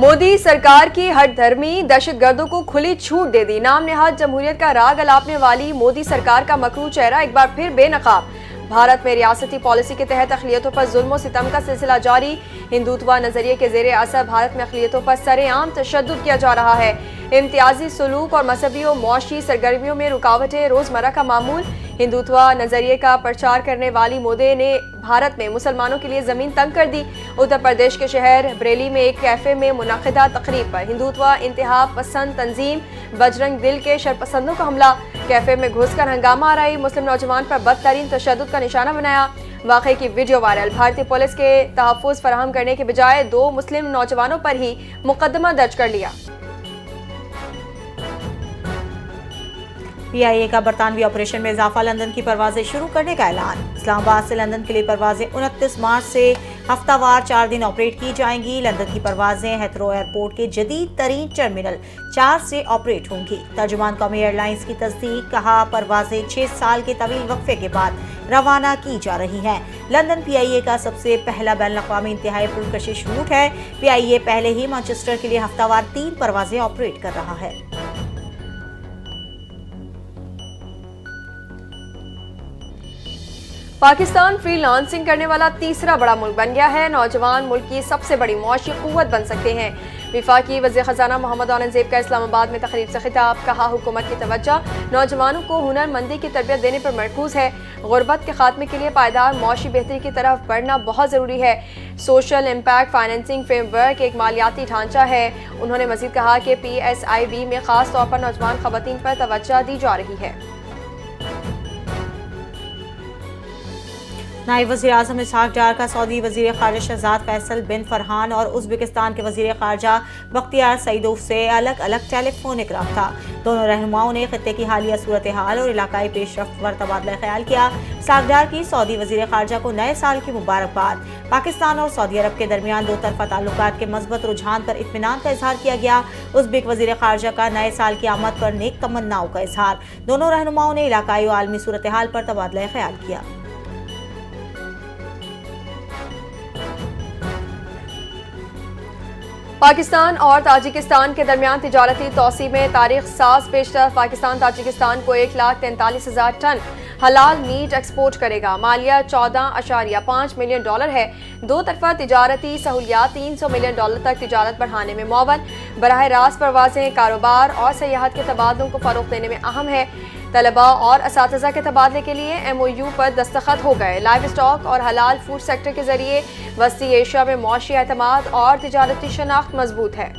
मोदी सरकार की हठधर्मी दहशतगर्दों को खुली छूट दे दी। नाम नेहाद जमहूरियत का राग अलापने वाली मोदी सरकार का मकरू चेहरा एक बार फिर बेनकाब। भारत में रियासती पॉलिसी के तहत अक़लियतों पर जुल्म सितम का सिलसिला जारी। हिंदुत्व नजरिए के ज़ेरे असर भारत में अक़लियतों पर सरेआम तशद्दुद किया जा रहा है। इम्तियाजी सलूक और मजहबी और मुआशी सरगर्मियों में रुकावटें रोजमर्रा का मामूल। हिंदुत्व नजरिए का प्रचार करने वाली मोदी ने भारत में मुसलमानों के लिए जमीन तंग कर दी। उत्तर प्रदेश के शहर बरेली में एक कैफे में मुनक़िदा तकरीब पर हिंदुत्व इंतहा पसंद तंजीम बजरंग दिल के शरपसंदों का हमला। कैफे में घुसकर हंगामा आराई मुस्लिम नौजवान पर बदतरीन तशद्दुद का निशाना बनाया। वाक़े की वीडियो वायरल। भारतीय पुलिस के तहफ़्फ़ुज़ फराहम करने के बजाय 2 मुस्लिम नौजवानों पर ही मुकदमा दर्ज कर लिया। PIA का बरतानवी ऑपरेशन में इजाफा। लंदन की परवाजें शुरू करने का ऐलान। इस्लामाबाद से लंदन के लिए परवाजें 29 मार्च से हफ्तावार 4 दिन ऑपरेट की जाएंगी। लंदन की परवाजें हेथरो एयरपोर्ट के जदीद तरीन टर्मिनल 4 से ऑपरेट होंगी। तर्जुमान कौमी एयरलाइंस की तस्दीक। कहा परवाजें 6 साल के तवील वक्फे के बाद रवाना की जा रही हैं। लंदन PIA का सबसे पहला बैनुल-अक़वामी इंतहाई पुरकशिश रूट है। PIA पहले ही मैनचेस्टर के लिए हफ्तावार 3 परवाजें ऑपरेट कर रहा है। पाकिस्तान फ्रीलांसिंग करने वाला तीसरा बड़ा मुल्क बन गया है। नौजवान मुल्क की सबसे बड़ी मुआशी कुव्वत बन सकते हैं। विफाकी वज़ीर ख़ज़ाना मोहम्मद औरंगज़ेब का इस्लामाबाद में तकरीब से खिताब। कहा हुकूमत की तवज्जो नौजवानों को हुनरमंदी की तरबियत देने पर मरकूज़ है। गुर्बत के खात्मे के लिए पायदार मुआशी बेहतरी की तरफ बढ़ना बहुत ज़रूरी है। सोशल इम्पैक्ट फाइनेंसिंग फ्रेमवर्क एक मालियाती ढांचा है। उन्होंने मज़ीद कहा कि PSIB में ख़ास तौर पर नौजवान ख़वातीन पर तवज्जो दी जा रही है। नायब वज़ीर आज़म इसहाक डार का सऊदी वज़ीर ख़ारिजा शहज़ाद फैसल बिन फरहान और उज़्बेकिस्तान के वज़ीर ख़ारिजा बख्तियार सईदोव से अलग अलग टेलीफोनिक रब्ता। दोनों रहनुमाओं ने खित्ते की हालिया सूरत हाल और इलाकाई पेशरफ्त पर तबादला ख्याल किया। इसहाक डार की सऊदी वज़ीर ख़ारिजा को नए साल की मुबारकबाद। पाकिस्तान और सऊदी अरब के दरमियान 2 तरफ़ा ताल्लुकात के मज़बूत रुझान पर इत्मीनान का इजहार किया गया। उज़्बेक वज़ीर ख़ारिजा का नए साल की आमद पर नेक तमन्नाओं का इजहार। दोनों रहनुमाओं ने इलाकाई और आलमी सूरत हाल पर तबादला ख्याल किया। पाकिस्तान और ताजिकिस्तान के दरमियान तिजारती तौसी में तारीख साज पेशरफ। पाकिस्तान ताजिकिस्तान को 1,43,000 टन हलाल मीट एक्सपोर्ट करेगा। मालिया $14.5 मिलियन है। 2 तरफा तिजारती सहूलियात $300 मिलियन तक तिजारत बढ़ाने में मुअव्वल। बराह रास्त परवाजें कारोबार और सयाहत के तबादलों को फ़रोग़ देने में अहम है। तलबा और असातिज़ा के तबादले के लिए MOU पर दस्तखत हो गए। लाइव स्टॉक और हलाल फूड सेक्टर के जरिए वस्ती एशिया में मुआशी एतमाद और तिजारती शनाख्त मजबूत है।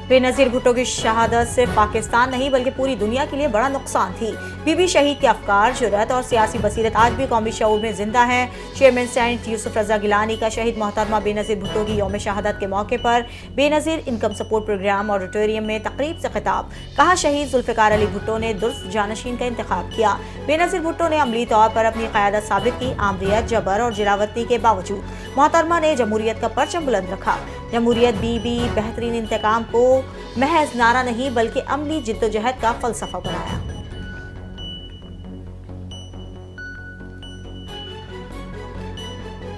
बेनज़ीर भुट्टो की शहादत सिर्फ पाकिस्तान नहीं बल्कि पूरी दुनिया के लिए बड़ा नुकसान थी। बीबी शहीद के अफकार, जुर्रत और सियासी बसीरत आज भी कौमी शऊर में जिंदा है। चेयरमैन सेनेट यूसुफ रजा गिलानी का शहीद मोहतरमा बेनज़ीर भुट्टो की यौम शहादत के मौके पर Benazir income support programme auditorium में तकरीब से खिताब। कहा शहीद जुल्फ़िकार अली भुट्टो ने दुरुस्त जानशीन का इंतखाब किया। बेनज़ीर भुट्टो ने अमली तौर पर अपनी क़यादत साबित की। आमरीत, जबर और जिलावती के बावजूद मोहतरमा ने जमहूरियत का परचम बुलंद रखा। जमहूरियत बीबी बेहतरीन इंतकाम को महज नारा नहीं बल्कि अमली जिद्दोजहद का फलसफा बनाया।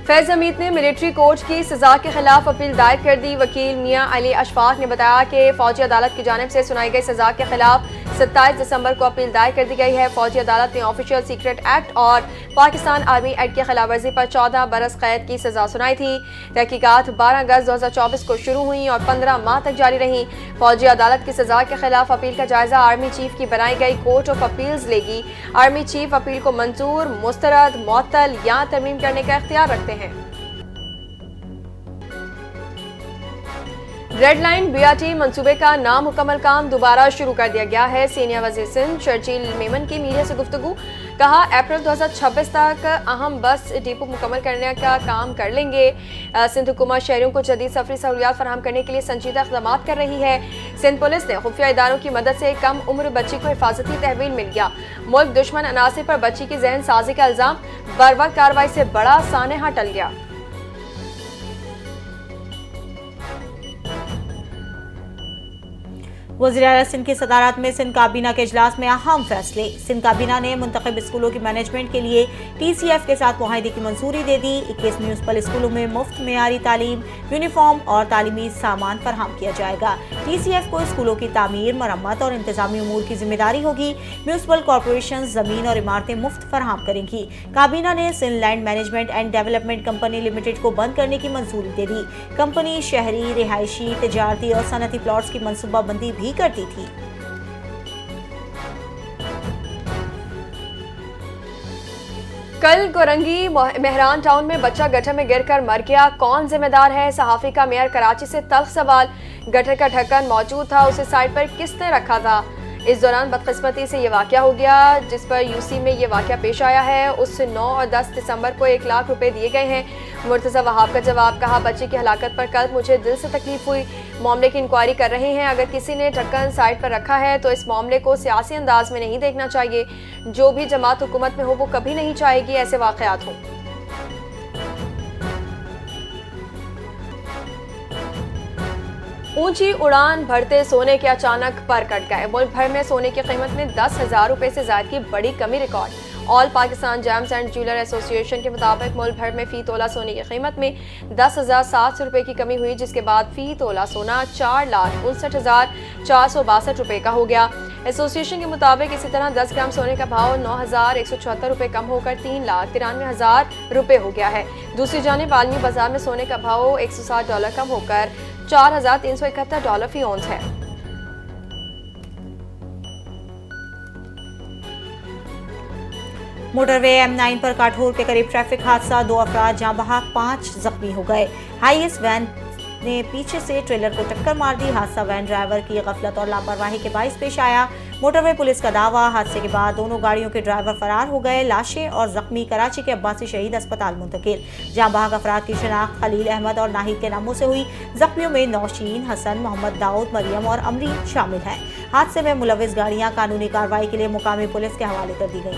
फैज हमीद ने मिलिट्री कोर्ट की सजा के खिलाफ अपील दायर कर दी। वकील मियां अली अशफाक ने बताया कि फौजी अदालत की जानिब से सुनाई गई सजा के खिलाफ 27 दिसंबर को अपील दायर कर दी गई है। फौजी अदालत ने ऑफिशियल सीक्रेट एक्ट और पाकिस्तान आर्मी एक्ट की खिलाफवर्जी पर 14 बरस कैद की सजा सुनाई थी। तहकीकात 12 अगस्त 2024 को शुरू हुई और 15 माह तक जारी रही। फौजी अदालत की सजा के खिलाफ अपील का जायजा आर्मी चीफ की बनाई गई कोर्ट ऑफ अपील्स लेगी। आर्मी चीफ अपील को मंजूर, मुस्तरद, मुअत्तल या तरमीम करने का इख्तियार रखते हैं। रेड लाइन BRT मंसूबे का नामुकम्मल काम दोबारा शुरू कर दिया गया है। सीनियर वज़ीर सिंध शर्जील मेमन की मीडिया से गुफ्तगू। कहा अप्रैल 2026 तक अहम बस डिपो मुकम्मल करने का काम कर लेंगे। सिंध हुकूमत शहरियों को जदीद सफरी सहूलियात फराहम करने के लिए संजीदा इक़दाम कर रही है। सिंध पुलिस ने खुफिया इदारों की मदद से कम उम्र बच्ची को हिफाजती तहवील मिल गया। मुल्क दुश्मन अनासिर पर बच्ची की जहन साजी का इल्ज़ाम। बरवक्त कार्रवाई से बड़ा सानहा टल गया। वज़ीर-ए-आला सिंध की सदारत में सिंध काबीना के इजलास में अहम फैसले। सिंध काबीना ने मुंतखब स्कूलों की मैनेजमेंट के लिए TCF के साथ मुआहदे की मंजूरी दे दी। 21 म्यूनसिपल स्कूलों में मुफ्त मेयारी तालीम, यूनिफॉर्म और तालीमी सामान फराहम किया जाएगा। TCF को स्कूलों की तामीर, मरम्मत और इंतजामी उमूर की जिम्मेदारी होगी। म्यूनसिपल कॉरपोरेशन जमीन और इमारतें मुफ्त फराहम करेंगी। काबीना ने Sindh land management and development company limited को बंद करने की मंजूरी दे दी। कंपनी शहरी, रिहायशी, तिजारती और सनती प्लॉट्स की मनसूबाबंदी भी करती थी। कल कोरंगी मेहरान टाउन में बच्चा गटर में गिरकर मर गया। कौन जिम्मेदार है? सहाफी का मेयर कराची से तल्ख सवाल। गटर का ढक्कन मौजूद था, उसे साइड पर किसने रखा था? इस दौरान बदकिस्मती से ये वाकया हो गया जिस पर यूसी में ये वाकया पेश आया है। उससे 9 और 10 दिसंबर को 1 लाख रुपए दिए गए हैं। मुर्तज़ा वहाब का जवाब, कहा बच्चे की हलाकत पर कल मुझे दिल से तकलीफ हुई। मामले की इंक्वायरी कर रहे हैं। अगर किसी ने ढक्कन साइड पर रखा है तो इस मामले को सियासी अंदाज में नहीं देखना चाहिए। जो भी जमात हुकूमत में हो वो कभी नहीं चाहेगी ऐसे वाकयात हों। ऊंची उड़ान भरते सोने के अचानक पर कट गए। मुल्क भर में सोने की कीमत में 10,000 रुपए से ज्यादा की बड़ी कमी record. All Pakistan James and jeweller association के मुताबिक मुल्क भर में फी तोला सोने की कीमत में 10,700 रुपए की कमी हुई, जिसके बाद फी तोला सोना 4,59,462 रुपए का हो गया। एसोसिएशन के मुताबिक इसी तरह 10 ग्राम सोने का भाव 9,174 रुपए कम होकर 3,93,000 रुपए हो गया है। दूसरी जानिब आलमी बाजार में सोने का भाव $160 कम होकर $4,371 फी औंस है। मोटरवे M9 पर काठोर के करीब ट्रैफिक हादसा, 2 अफराद जाँ बहक, 5 जख्मी हो गए। हाईएस्ट वैन ने पीछे से ट्रेलर को टक्कर मार दी। हादसा वैन ड्राइवर की गफलत और लापरवाही के बाइस पेश आया। मोटरवे पुलिस का दावा, हादसे के बाद दोनों गाड़ियों के ड्राइवर फरार हो गए। लाशें और जख्मी कराची के अब्बासी शहीद अस्पताल मुंतकिल। जाँ बहक अफराद की शनाख्त खलील अहमद और नाहिद के नामों से हुई। जख्मियों में नौशीन, हसन, मोहम्मद दाऊद, मरियम और अमरीन शामिल हैं। हादसे में मुलविस गाड़ियाँ कानूनी कार्रवाई के लिए मुकामी पुलिस के हवाले कर दी गई।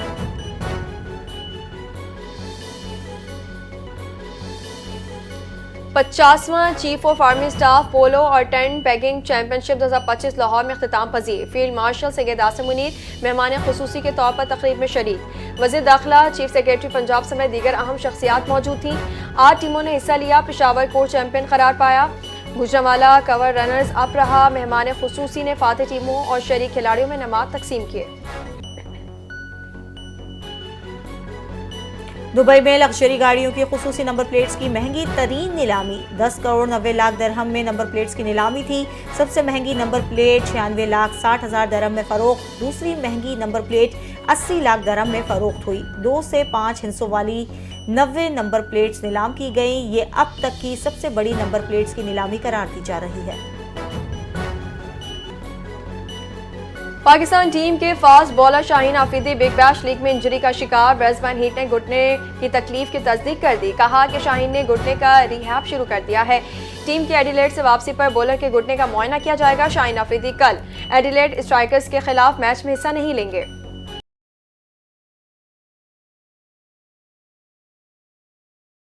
50वां चीफ ऑफ आर्मी स्टाफ पोलो और टेंट पेगिंग चैंपियनशिप 2025 लाहौर में इख्तिताम पजीर। फील्ड मार्शल सैयद आसिम मुनीर मेहमान खुसूसी के तौर पर तकरीब में शरीक। वज़ीर दाखिला, चीफ सेक्रेटरी पंजाब समेत दीगर अहम शख्सियात मौजूद थीं। 8 टीमों ने हिस्सा लिया। पेशावर कोर चैंपियन करार पाया। गुजरांवाला कवर रनर्स अप रहा। मेहमान खुसूसी ने फातेह टीमों और शरीक खिलाड़ियों में इनामात तकसीम किए। दुबई में लग्जरी गाड़ियों की खुसूसी नंबर प्लेट्स की महंगी तरीन नीलामी। 10 करोड़ 90 लाख दरहम में नंबर प्लेट्स की नीलामी थी। सबसे महंगी नंबर प्लेट 96,60,000 दरहम में फरोख्त। दूसरी महंगी नंबर प्लेट 80 लाख दरहम में फरोख्त हुई। 2 से 5 हिस्सों वाली 90 नंबर प्लेट्स नीलाम की गई। ये अब तक की सबसे बड़ी नंबर प्लेट्स की नीलामी करार दी जा रही है। पाकिस्तान टीम के fast bowler Shaheen Afridi big bash league में इंजरी का शिकार। ब्रिस्बेन हीट ने घुटने की तकलीफ की तस्दीक कर दी। कहा कि शाहीन ने घुटने का रिहैब शुरू कर दिया है। टीम की एडिलेड से वापसी पर बॉलर के घुटने का मुआयना किया जाएगा। शाहीन आफरीदी कल एडिलेड स्ट्राइकर्स के खिलाफ मैच में हिस्सा नहीं लेंगे।